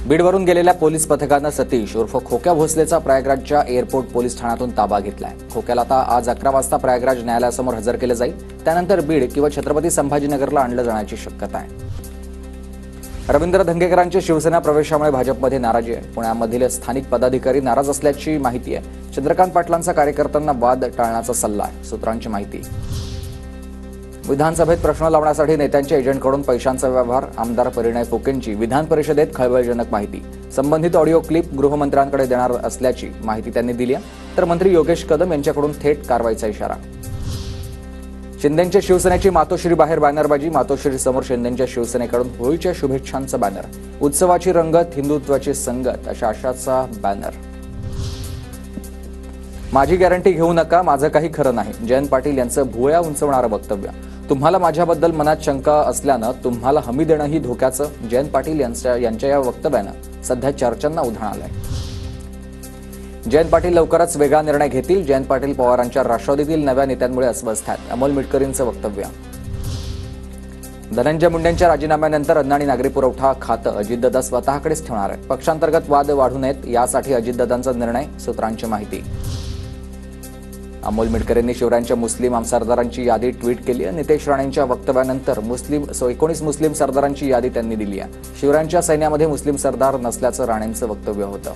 बीडवरून गेलेल्या पोलीस पथकानं सतीश उर्फ खोक्या भोसलेचा प्रयागराजच्या एअरपोर्ट पोलीस ठाण्यातून ताबा घेतलाय। खोक्याला आता आज 11 वाजता प्रयागराज न्यायालयासमोर हजर केले जाईल। त्यानंतर बीड किंवा छत्रपती संभाजीनगरला आणलं जाण्याची शक्यता आहे। रवींद्र धंगेकरांच्या शिवसेना प्रवेशामुळे भाजपमध्ये नाराजी आहे। पुण्यामधील स्थानिक पदाधिकारी नाराज असल्याची माहिती आहे। चंद्रकांत पाटलांचा कार्यकर्त्यांना वाद टाळण्याचा सल्ला आहे, सूत्रांची माहिती। विधानसभेत प्रश्न लावण्यासाठी नेत्यांच्या एजंटकडून पैशांचा व्यवहार, आमदार परिणय फुकेंची विधान परिषदेत खळबळजनक माहिती। संबंधित ऑडिओ क्लिप गृहमंत्र्यांकडे देणार असल्याची माहिती त्यांनी दिली आहे। तर मंत्री योगेश कदम यांच्याकडून थेट कारवाईचा इशारा। शिंदेंच्या शिवसेनेची मातोश्री बाहेर बॅनरबाजी, मातोश्री समोर शिंदेंच्या शिवसेनेकडून होळीच्या शुभेच्छांचा बॅनर, उत्सवाची रंगत, हिंदुत्वाची संगत अशा आशाचा बॅनर। माझी गॅरंटी घेऊ नका, माझं काही खरं नाही, जयंत पाटील यांचं भुवया उंचवणारं वक्तव्य। तुम्हाला माझ्याबद्दल मनात शंका असल्यानं तुम्हाला हमी देणंही धोक्याचं, जयंत पाटील यांच्या या वक्तव्यानं सध्या चर्चांना उधाण आलंय। जयंत पाटील लवकरच वेगळा निर्णय घेतील, जयंत पाटील पवारांच्या राष्ट्रवादीतील नव्या नेत्यांमुळे अस्वस्थ आहेत, अमोल मिटकरींचं वक्तव्य। धनंजय मुंडेंच्या राजीनाम्यानंतर अन्न आणि नागरी पुरवठा खातं अजितदादा स्वतःकडेच ठेवणार आहे। पक्षांतर्गत वाद वाढू नयेत यासाठी अजितदादांचा निर्णय, सूत्रांची माहिती। अमोल मिटकरींनी शिवरायांच्या मुस्लिम सरदारांची यादी ट्विट केली आहे। नितेश राणेंच्या वक्तव्यानंतर 19 मुस्लिम सरदारांची यादी त्यांनी दिली आहे। शिवरायांच्या सैन्यामध्ये मुस्लिम सरदार नसल्याचं राणेंचं वक्तव्य होतं।